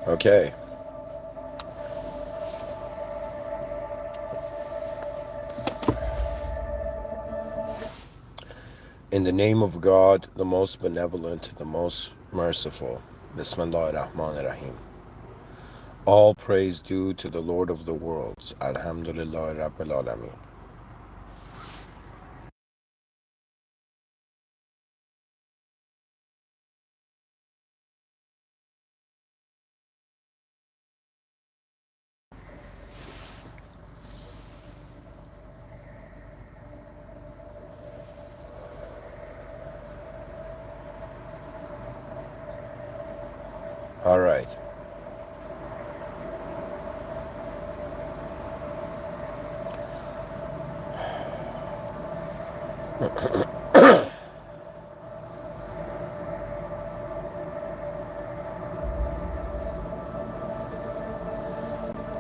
Okay. In the name of God, the most benevolent, the most merciful. Bismillah ar-Rahman ar-Rahim. All praise due to the Lord of the worlds. Alhamdulillah Rabbil Alameen. All right.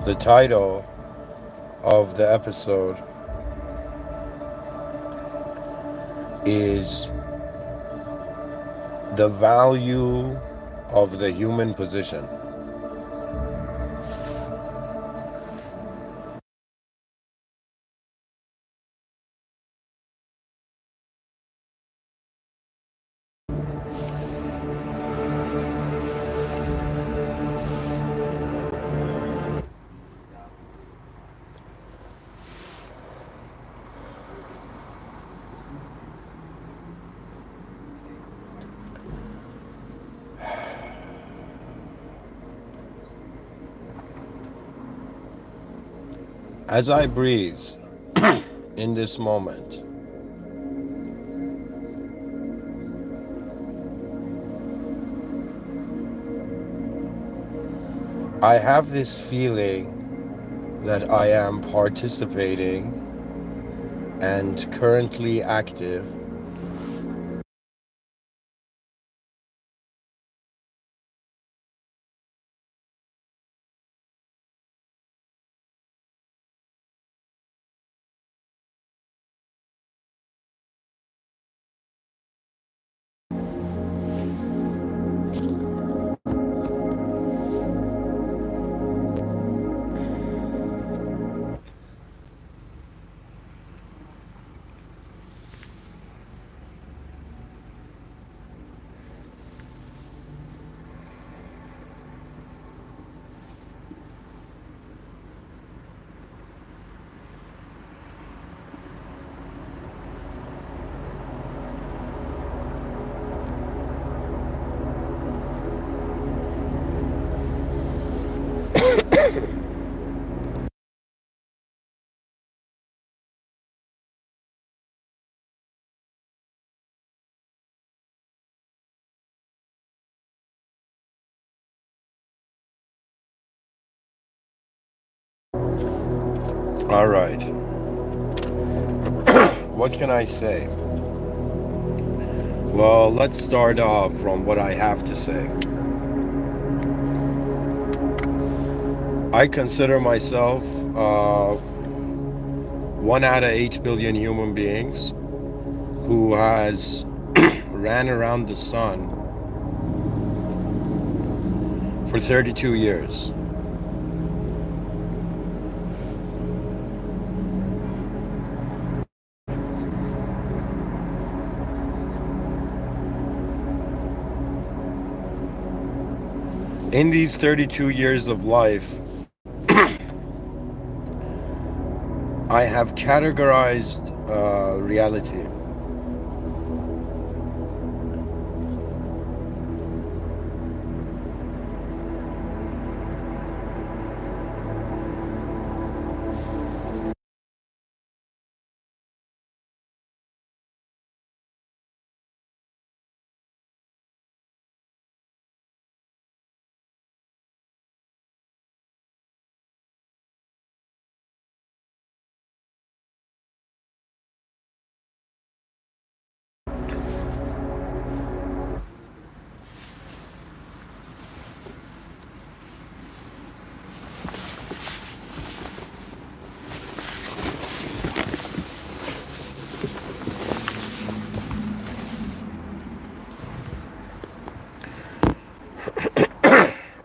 The title of the episode is The Value of the Human Position. As I breathe in this moment, I have this feeling that I am participating and currently active All right. What can I say? Well, let's start off from what I have to say. I consider myself 1 out of 8 billion human beings who has ran around the sun for 32 years. In these 32 years of life, I have categorized reality.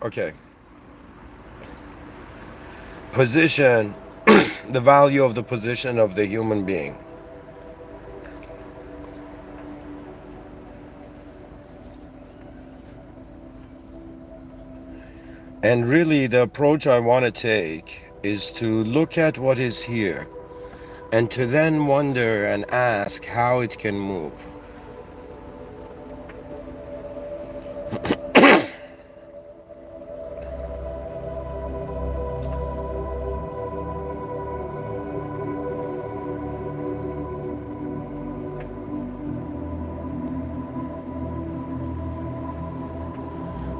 Okay. Position, the value of the position of the human being. And really, the approach I want to take is to look at what is here and to then wonder and ask how it can move.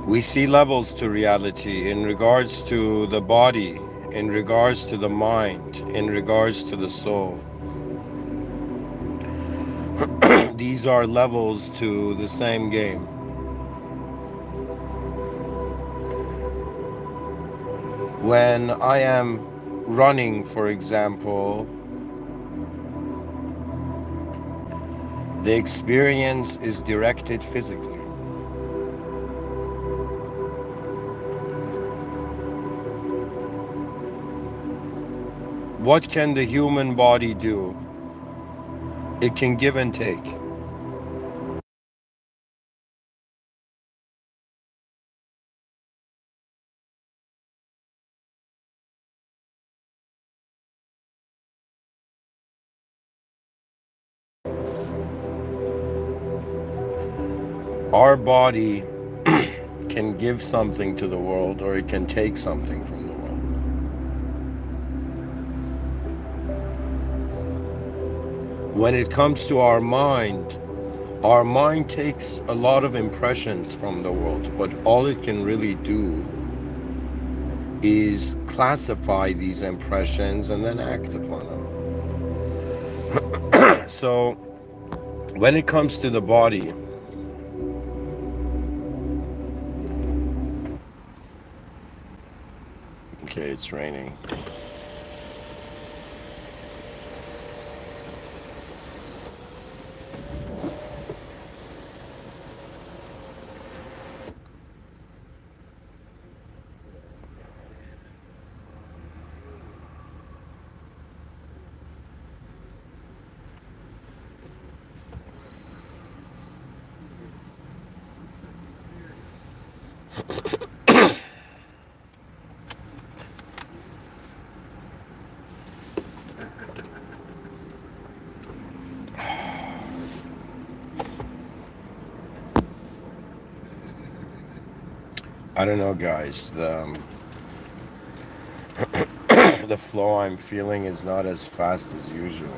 We see levels to reality in regards to the body, in regards to the mind, in regards to the soul. These are levels to the same game. When I am running, for example, the experience is directed physically. What can the human body do? It can give and take. Our body can give something to the world, or it can take something from the world. When it comes to our mind takes a lot of impressions from the world, but all it can really do is classify these impressions and then act upon them. So when it comes to the body, okay, it's raining. I don't know, guys. The flow I'm feeling is not as fast as usual.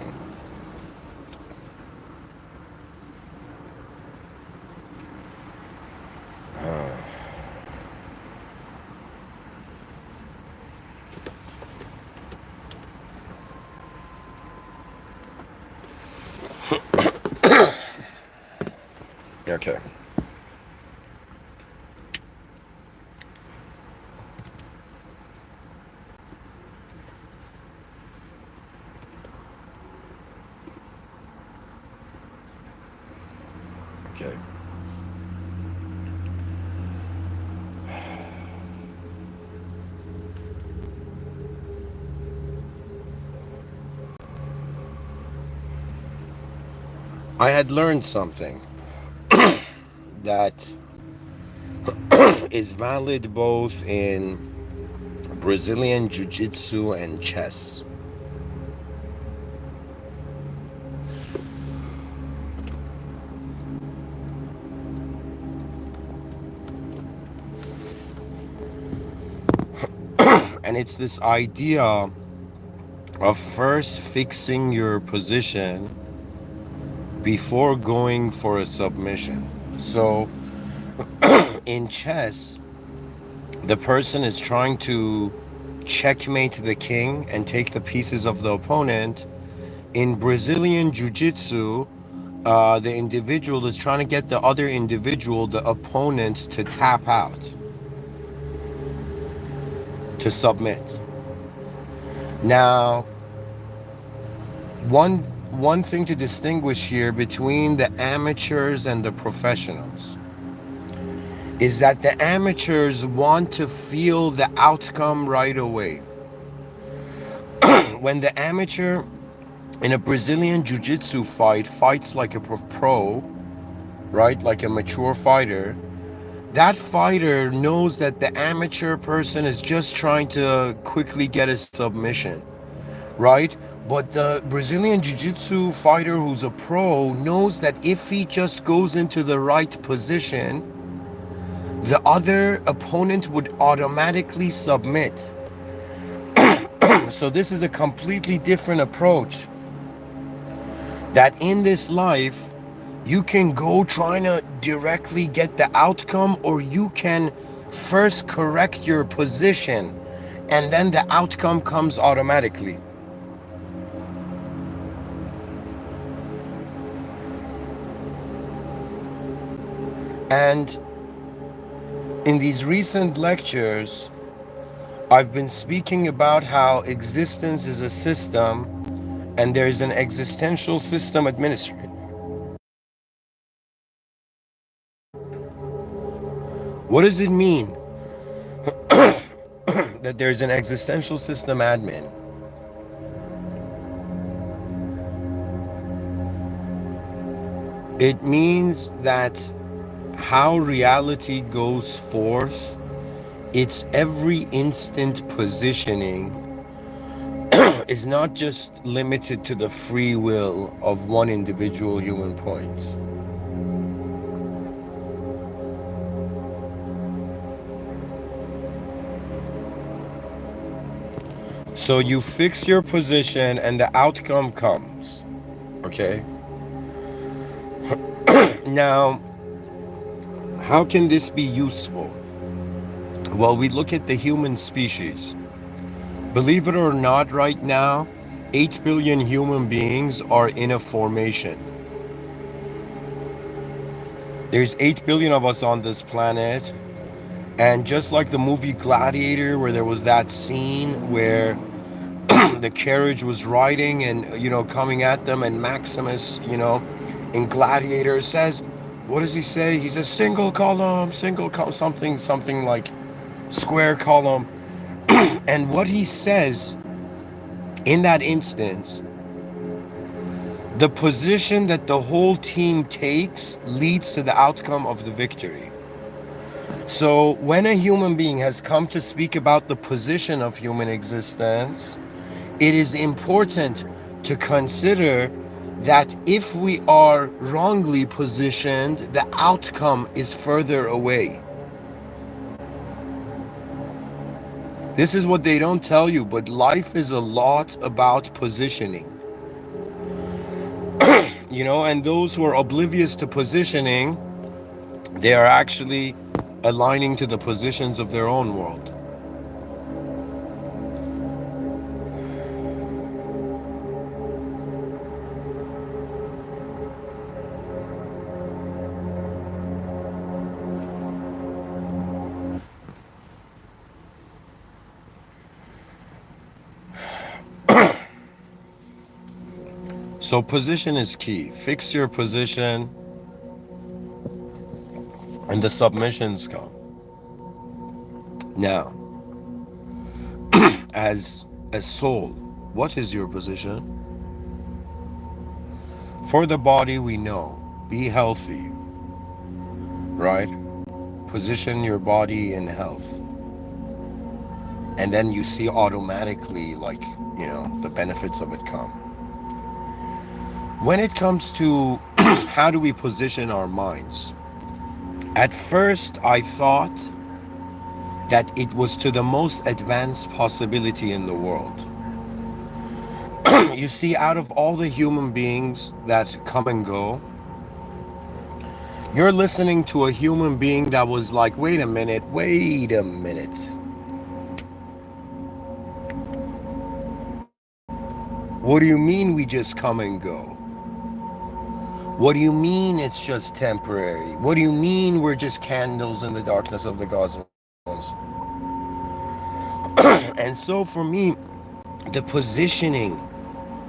Okay. Okay. I had learned something that is valid both in Brazilian Jiu-Jitsu and chess. And it's this idea of first fixing your position before going for a submission. So in chess, the person is trying to checkmate the king and take the pieces of the opponent. In Brazilian Jiu-Jitsu, the individual is trying to get the other individual, the opponent, to tap out, to submit. Now, one thing to distinguish here between the amateurs and the professionals is that the amateurs want to feel the outcome right away. When the amateur in a Brazilian Jiu-Jitsu fight fights like a pro, right, like a mature fighter, that fighter knows that the amateur person is just trying to quickly get a submission, right? But the Brazilian Jiu-Jitsu fighter who's a pro knows that if he just goes into the right position, the other opponent would automatically submit. So this is a completely different approach. That in this life, you can go trying to directly get the outcome, or you can first correct your position and then the outcome comes automatically. And in these recent lectures, I've been speaking about how existence is a system and there is an existential system administrator. What does it mean that there's an existential system admin? It means that how reality goes forth, its every instant positioning is not just limited to the free will of one individual human point. So you fix your position and the outcome comes, okay? Now, how can this be useful? Well, we look at the human species. Believe it or not, right now, 8 billion human beings are in a formation. There's 8 billion of us on this planet. And just like the movie Gladiator, where there was that scene where the carriage was riding and, you know, coming at them, and Maximus, you know, in Gladiator says, what does he say? He says single column, something like square column. And what he says in that instance, the position that the whole team takes leads to the outcome of the victory. So when a human being has come to speak about the position of human existence, it is important to consider that if we are wrongly positioned, the outcome is further away. This is what they don't tell you, but life is a lot about positioning. You know, and those who are oblivious to positioning, they are actually aligning to the positions of their own world. So position is key. Fix your position and the submissions come. Now, as a soul, what is your position? For the body, we know, be healthy, right? Position your body in health. And then you see automatically, like, the benefits of it come. When it comes to how do we position our minds? At first, I thought that it was to the most advanced possibility in the world. You see, out of all the human beings that come and go, you're listening to a human being that was like, wait a minute. What do you mean we just come and go? What do you mean it's just temporary? What do you mean we're just candles in the darkness of the cosmos? And so for me, the positioning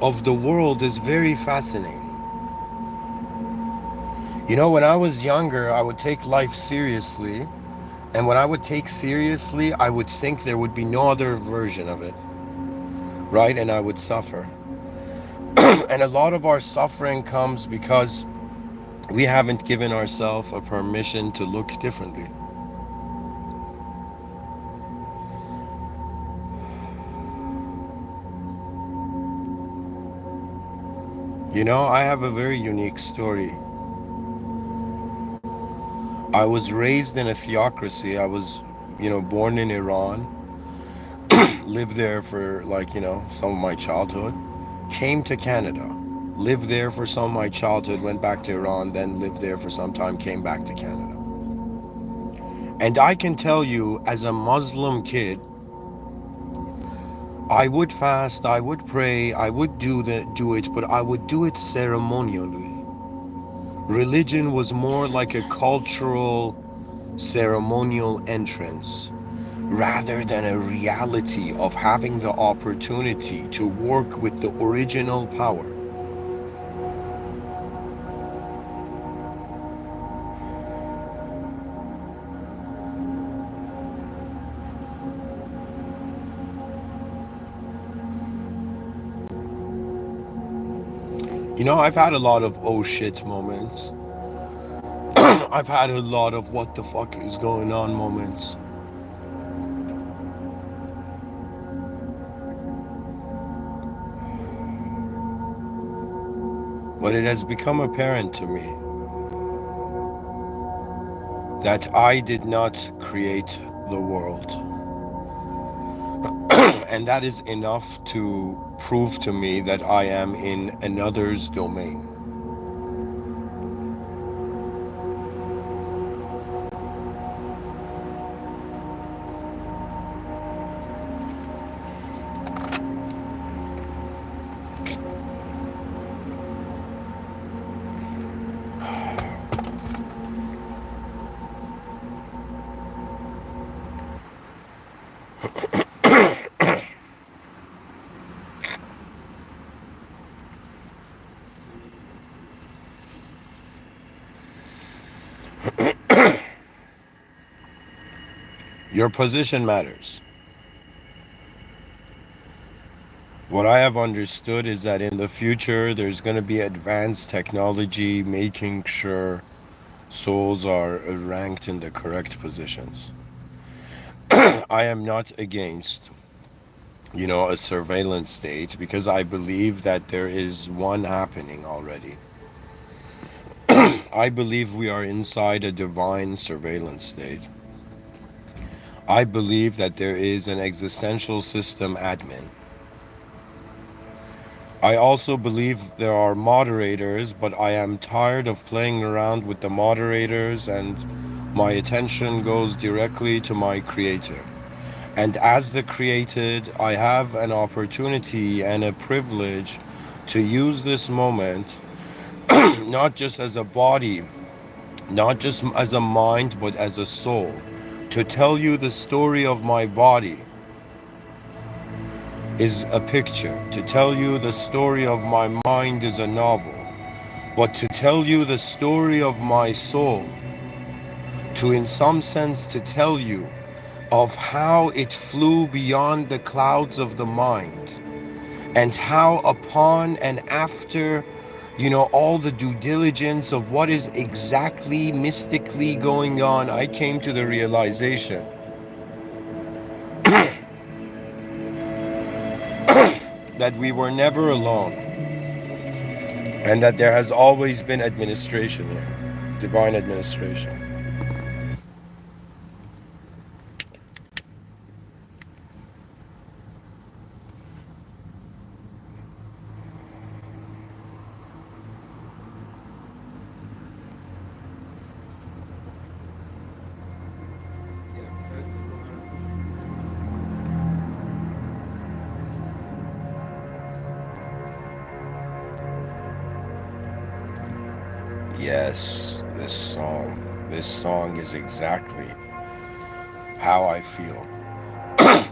of the world is very fascinating. When I was younger, I would take life seriously. And when I would take seriously, I would think there would be no other version of it, right? And I would suffer. And a lot of our suffering comes because we haven't given ourselves a permission to look differently. I have a very unique story. I was raised in a theocracy. I was, born in Iran, lived there for some of my childhood, came to Canada, lived there for some of my childhood, went back to Iran, then lived there for some time, came back to Canada. And I can tell you, as a Muslim kid, I would fast, I would pray, I would do it, but I would do it ceremonially. Religion was more like a cultural, ceremonial entrance, rather than a reality of having the opportunity to work with the original power. I've had a lot of oh shit moments. I've had a lot of what the fuck is going on moments. But it has become apparent to me that I did not create the world. And that is enough to prove to me that I am in another's domain. Your position matters. What I have understood is that in the future, there's going to be advanced technology making sure souls are ranked in the correct positions. I am not against, a surveillance state, because I believe that there is one happening already. I believe we are inside a divine surveillance state. I believe that there is an existential system admin. I also believe there are moderators, but I am tired of playing around with the moderators, and my attention goes directly to my creator. And as the created, I have an opportunity and a privilege to use this moment, not just as a body, not just as a mind, but as a soul, to tell you the story of my body is a picture. To tell you the story of my mind is a novel. But to tell you the story of my soul, to, in some sense, to tell you of how it flew beyond the clouds of the mind, and how upon and after, all the due diligence of what is exactly mystically going on, I came to the realization that we were never alone, and that there has always been administration here, divine administration. Yes, this song is exactly how I feel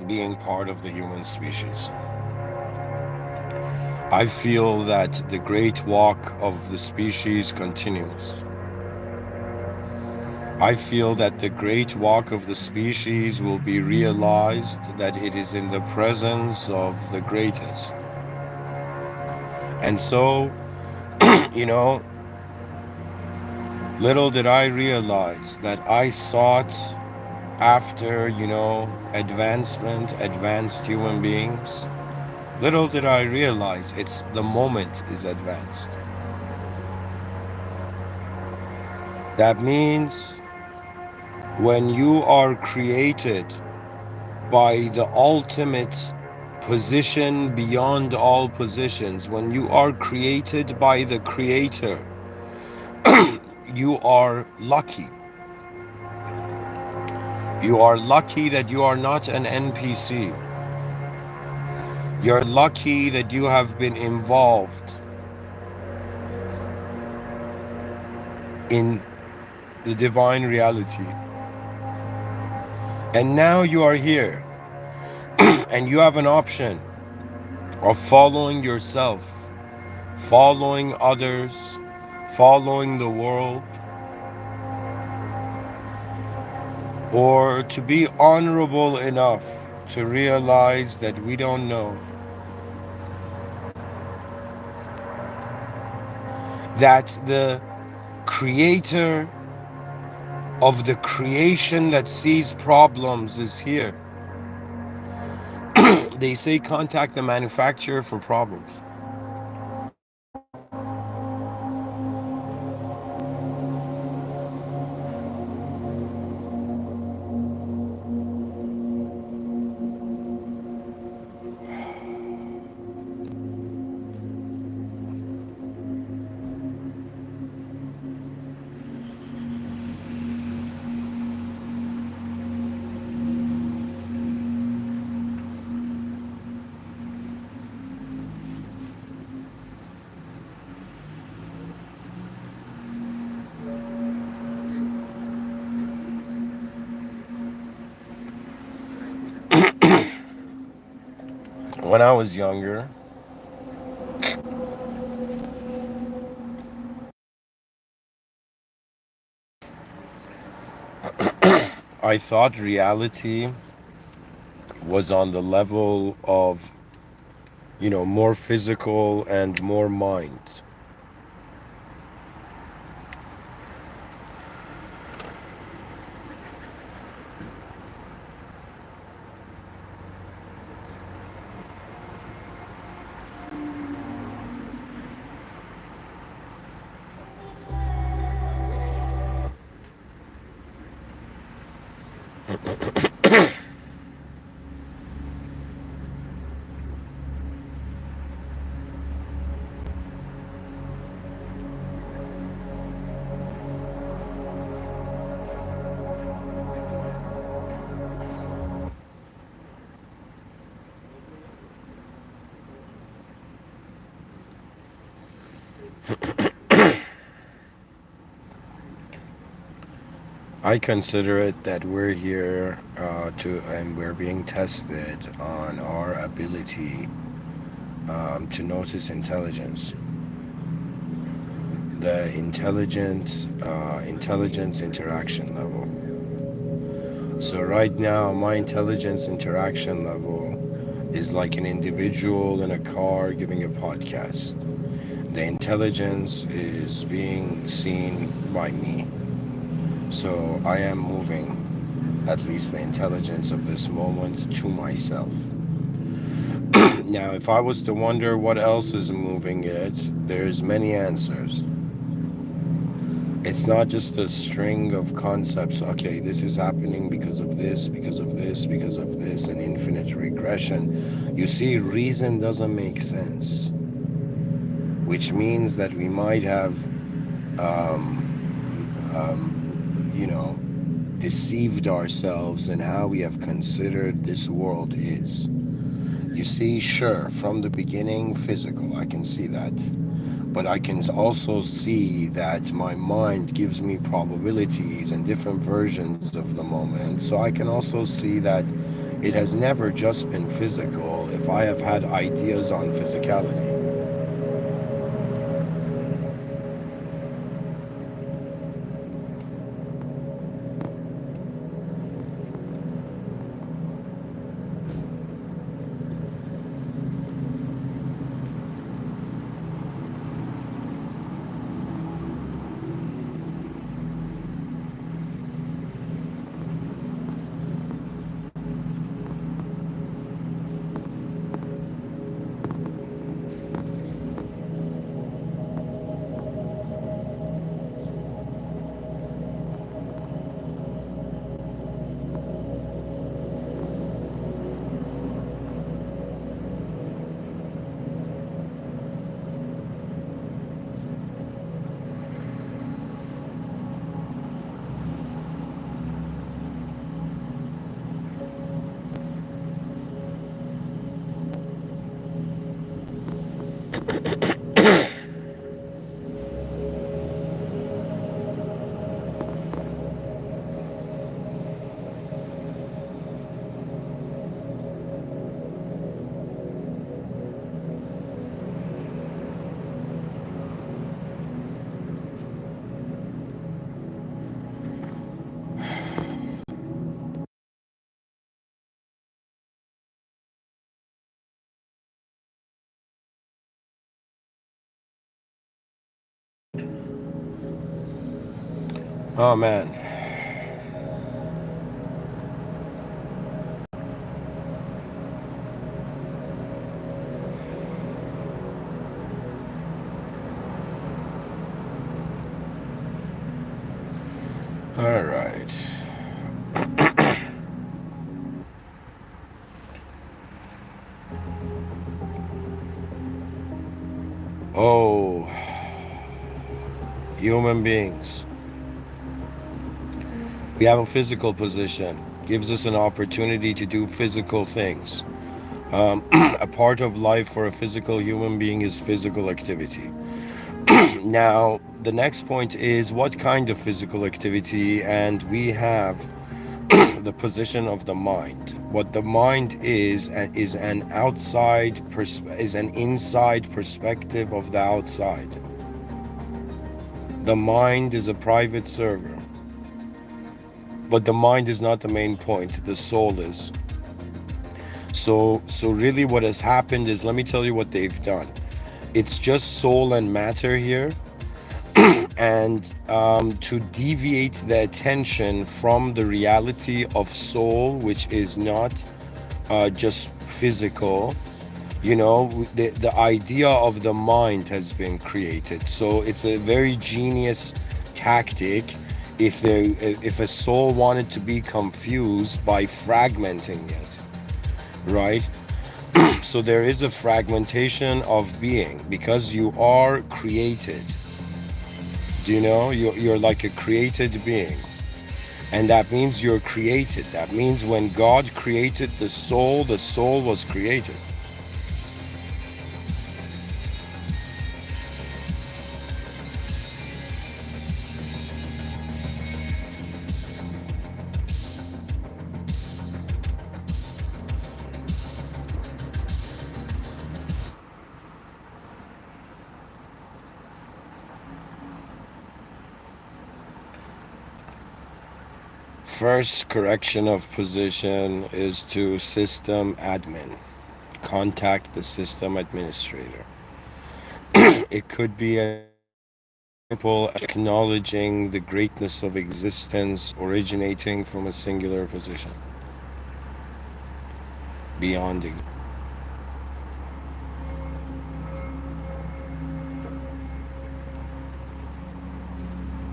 being part of the human species. I feel that the great walk of the species continues. I feel that the great walk of the species will be realized, that it is in the presence of the greatest. And so, you know, little did I realize that I sought after, advancement, advanced human beings. Little did I realize it's the moment is advanced. That means when you are created by the ultimate position beyond all positions, when you are created by the Creator, you are lucky. You are lucky that you are not an NPC. You're lucky that you have been involved in the divine reality. And now you are here, and you have an option of following yourself, following others, following the world, or to be honorable enough to realize that we don't know, that the creator of the creation that sees problems is here. They say contact the manufacturer for problems. When I was younger, I thought reality was on the level of, more physical and more mind. I consider it that we're here and we're being tested on our ability to notice intelligence. the intelligence interaction level. So right now, my intelligence interaction level is like an individual in a car giving a podcast. The intelligence is being seen by me. So I am moving at least the intelligence of this moment to myself. Now, if I was to wonder what else is moving it, there's many answers. It's not just a string of concepts. Okay, this is happening because of this, because of this, because of this, an infinite regression. You see, reason doesn't make sense, which means that we might have, you know, deceived ourselves in how we have considered this world is. You see, sure, from the beginning, physical, I can see that. But I can also see that my mind gives me probabilities and different versions of the moment. So I can also see that it has never just been physical if I have had ideas on physicality. Oh man. All right. Oh, human beings. We have a physical position, gives us an opportunity to do physical things. A part of life for a physical human being is physical activity. Now, the next point is what kind of physical activity, and we have the position of the mind. What the mind is an inside perspective of the outside. The mind is a private server, but the mind is not the main point. The soul is. So really, what has happened is, let me tell you what they've done. It's just soul and matter here. And to deviate the attention from the reality of soul, which is not just physical, the idea of the mind has been created. So it's a very genius tactic if a soul wanted to be confused by fragmenting it, right? So there is a fragmentation of being because you are created. Do you know? You're like a created being. And that means you're created. That means when God created the soul was created. First correction of position is to system admin. Contact the system administrator. It could be as simple as acknowledging the greatness of existence originating from a singular position. Beyond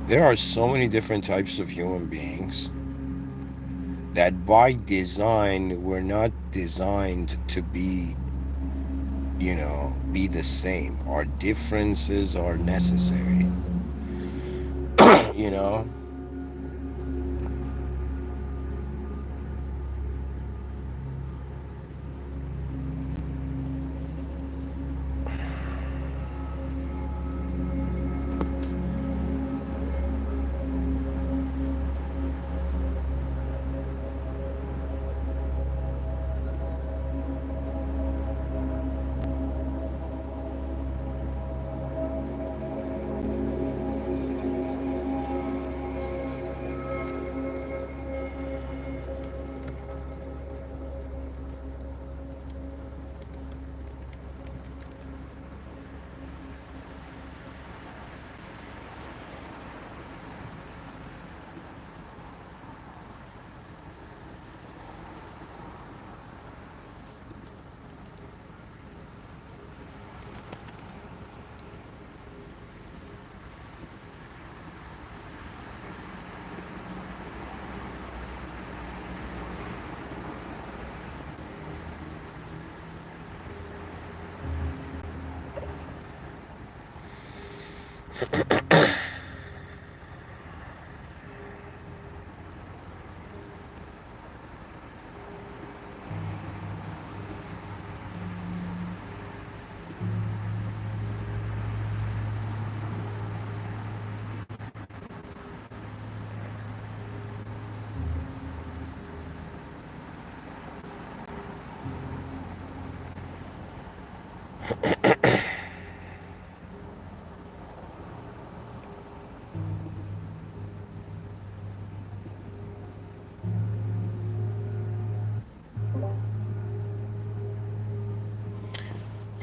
there are so many different types of human beings that by design we're not designed to be, be the same. Our differences are necessary. you know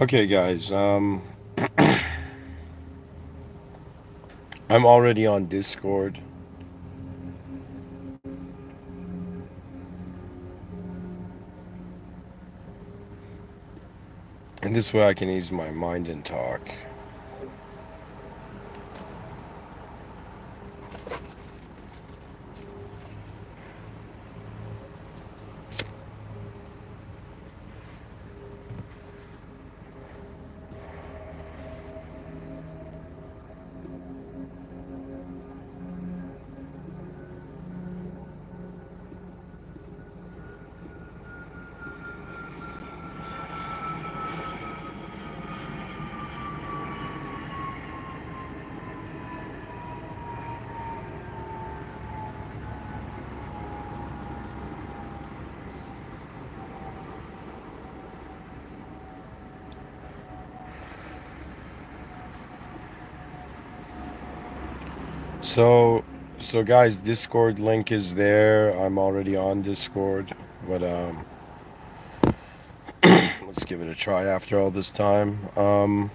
Okay, guys. I'm already on Discord. And this way I can ease my mind and talk. So guys, Discord link is there. I'm already on Discord, but let's give it a try after all this time.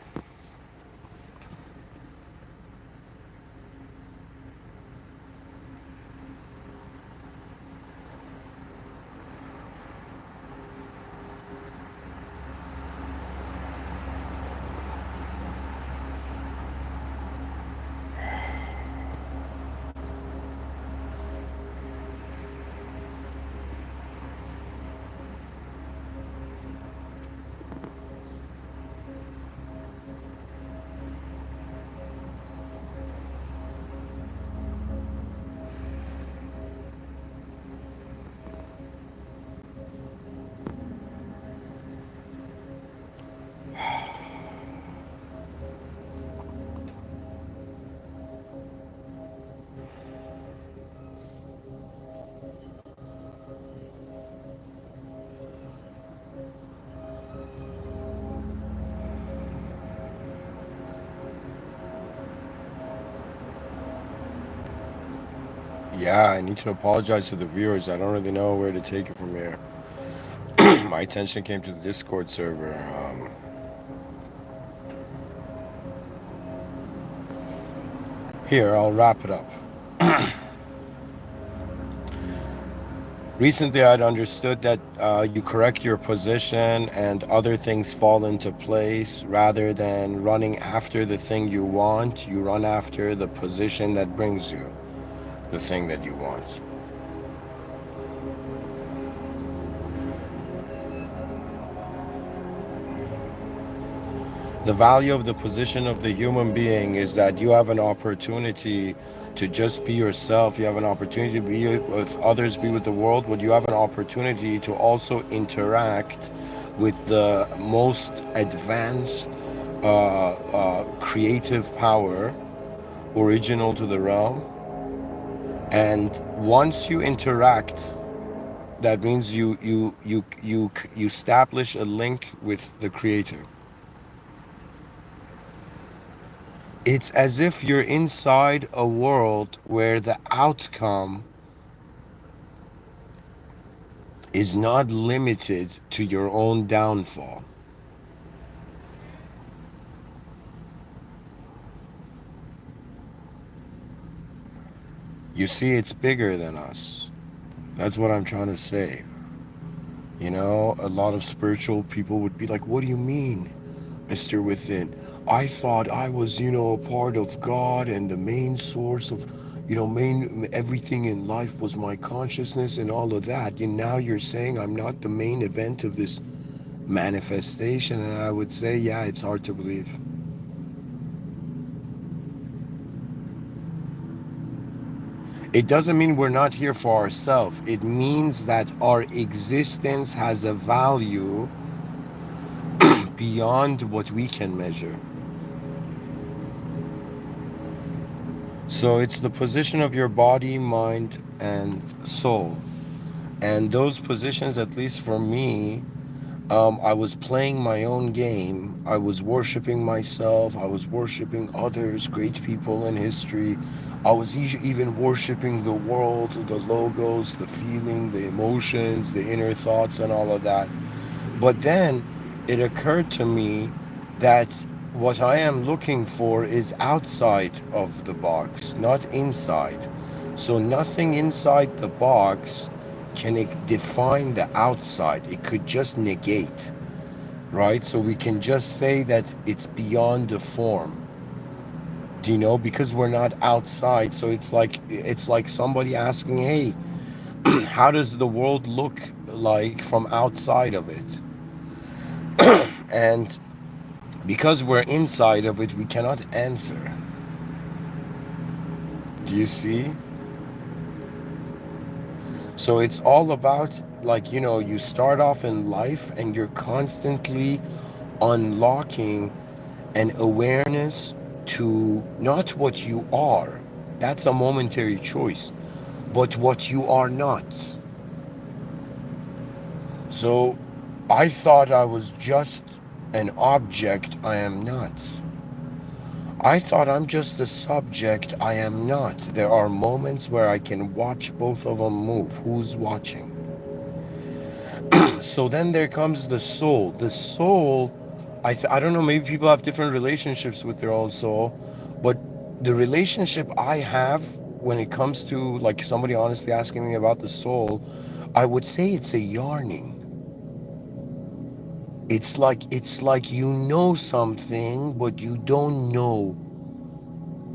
Yeah, I need to apologize to the viewers. I don't really know where to take it from here. My attention came to the Discord server. Here, I'll wrap it up. Recently, I'd understood that you correct your position and other things fall into place. Rather than running after the thing you want, you run after the position that brings you the thing that you want. The value of the position of the human being is that you have an opportunity to just be yourself. You have an opportunity to be with others, be with the world, but you have an opportunity to also interact with the most advanced creative power original to the realm. And once you interact, that means you establish a link with the creator. It's as if you're inside a world where the outcome is not limited to your own downfall. You see, it's bigger than us. That's what I'm trying to say. You know, a lot of spiritual people would be like, what do you mean, Mr. Within? I thought I was, a part of God and the main source of, everything in life was my consciousness and all of that. And now you're saying I'm not the main event of this manifestation. And I would say, yeah, it's hard to believe. It doesn't mean we're not here for ourselves. It means that our existence has a value beyond what we can measure. So it's the position of your body, mind, and soul. And those positions, at least for me, I was playing my own game. I was worshiping myself. I was worshiping others, great people in history. I was even worshiping the world, the logos, the feeling, the emotions, the inner thoughts, and all of that. But then it occurred to me that what I am looking for is outside of the box, not inside. So nothing inside the box can define the outside. It could just negate, right? So we can just say that it's beyond the form. Do you know? Because we're not outside. So it's like somebody asking, hey, how does the world look like from outside of it? And because we're inside of it, we cannot answer. Do you see? So it's all about, like, you start off in life and you're constantly unlocking an awareness to not what you are. That's a momentary choice, but what you are not. So I thought I was just an object. I am not. I thought I'm just a subject. I am not. There are moments where I can watch both of them move. Who's watching? So then there comes the soul. The soul, I don't know, maybe people have different relationships with their own soul, but the relationship I have when it comes to, like, somebody honestly asking me about the soul, I would say it's a yearning. It's like you know something, but you don't know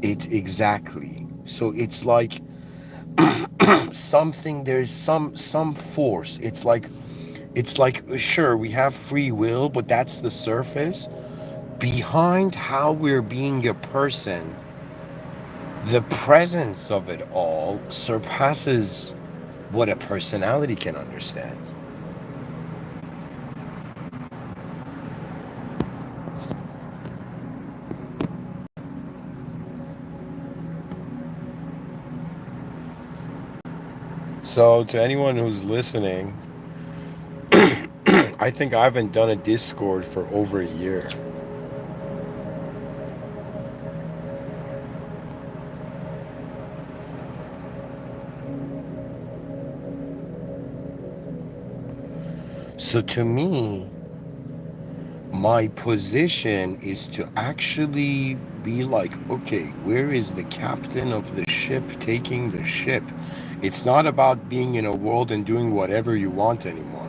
it exactly. So it's like something, there's some force. It's like sure, we have free will, but that's the surface. Behind how we're being a person, the presence of it all surpasses what a personality can understand. So to anyone who's listening, I think I haven't done a Discord for over a year. So to me, my position is to actually be like, okay, where is the captain of the ship taking the ship? It's not about being in a world and doing whatever you want anymore.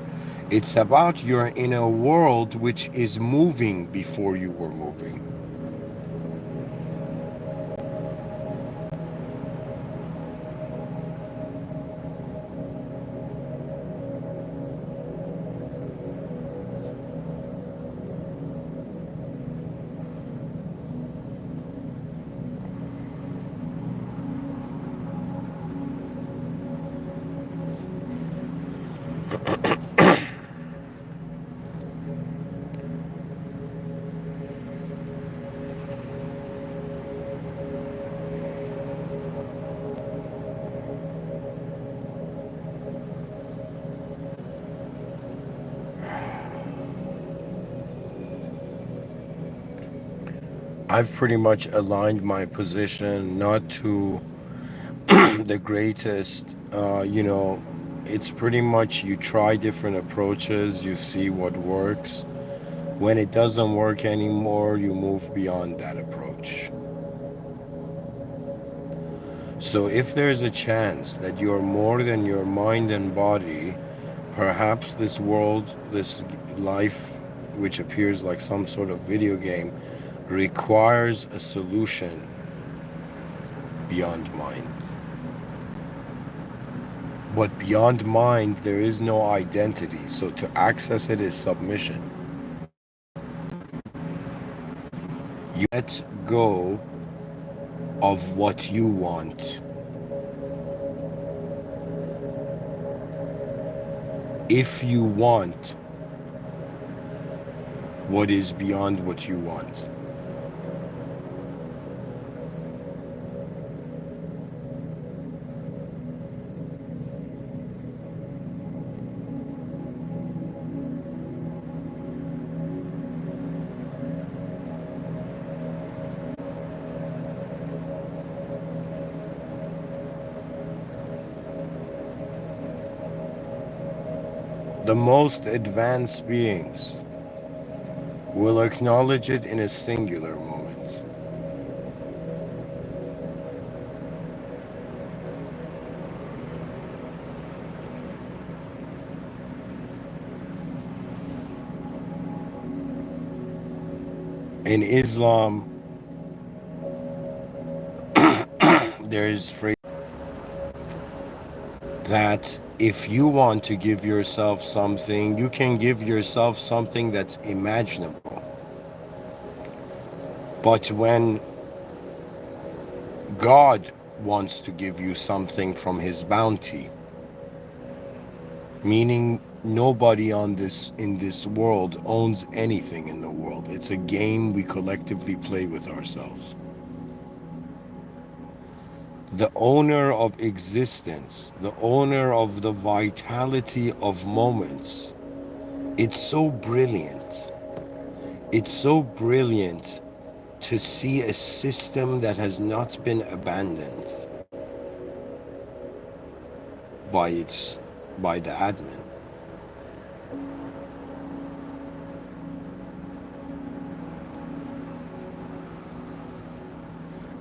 It's about you're in a world which is moving before you were moving. I've pretty much aligned my position not to the greatest, it's pretty much you try different approaches, you see what works. When it doesn't work anymore, you move beyond that approach. So if there's a chance that you're more than your mind and body, perhaps this world, this life, which appears like some sort of video game, requires a solution beyond mind. But beyond mind, there is no identity. So to access it is submission. You let go of what you want. If you want what is beyond what you want. The most advanced beings will acknowledge it in a singular moment. In Islam, there is phrase that if you want to give yourself something, you can give yourself something that's imaginable. But when God wants to give you something from his bounty, meaning nobody in this world owns anything in the world. It's a game we collectively play with ourselves. The owner of existence, the owner of the vitality of moments, it's so brilliant. It's so brilliant to see a system that has not been abandoned by the admin.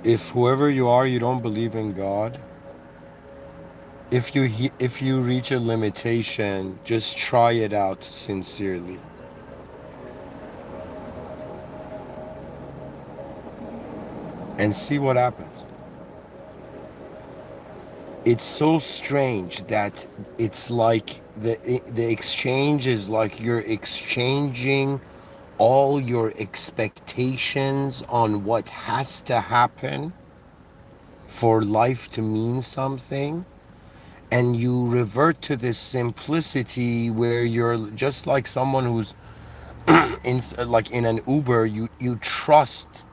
If whoever you are, you don't believe in God, if you reach a limitation, just try it out sincerely. And see what happens. It's so strange that it's like the exchange is like you're exchanging all your expectations on what has to happen for life to mean something, and you revert to this simplicity where you're just like someone who's in an Uber. You trust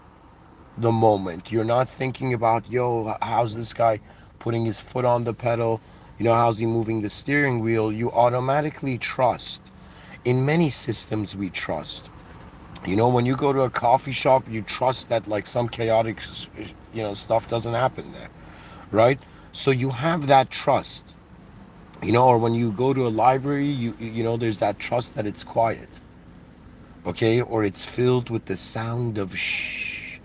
the moment. You're not thinking about, yo, how's this guy putting his foot on the pedal, how's he moving the steering wheel. You automatically trust. In many systems we trust. When you go to a coffee shop, you trust that like some chaotic, stuff doesn't happen there, right? So you have that trust. You know, or when you go to a library, you know, there's that trust that it's quiet, okay, or it's filled with the sound of shh.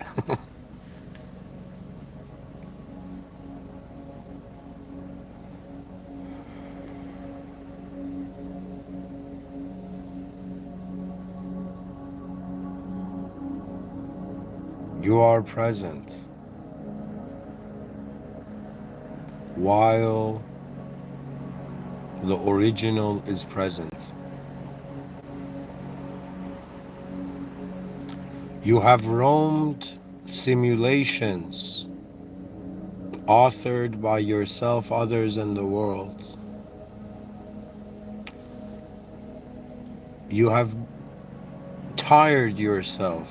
You are present while the original is present. You have roamed simulations authored by yourself, others, and the world. You have tired yourself.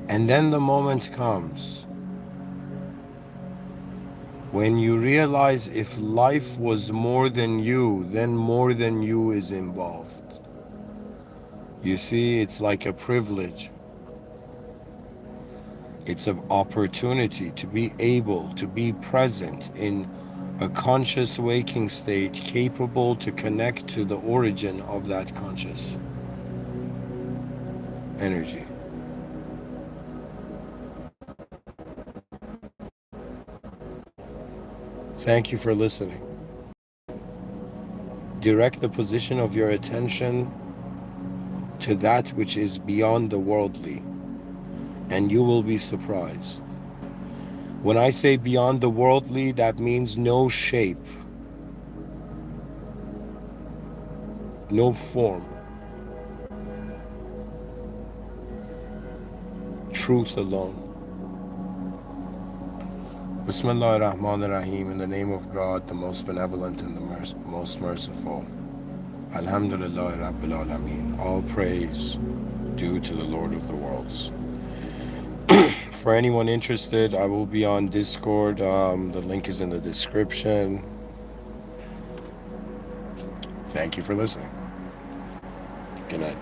And then the moment comes when you realize if life was more than you, then more than you is involved. You see, it's like a privilege. It's an opportunity to be able to be present in a conscious waking state, capable to connect to the origin of that conscious energy. Thank you for listening. Direct the position of your attention to that which is beyond the worldly, and you will be surprised. When I say beyond the worldly, that means no shape, no form, truth alone. Bismillah ar-Rahman ar-Rahim, in the name of God, the most benevolent and the most merciful. Alhamdulillah Rabbil Alameen. All praise due to the Lord of the worlds. For anyone interested, I will be on Discord. The link is in the description. Thank you for listening. Good night.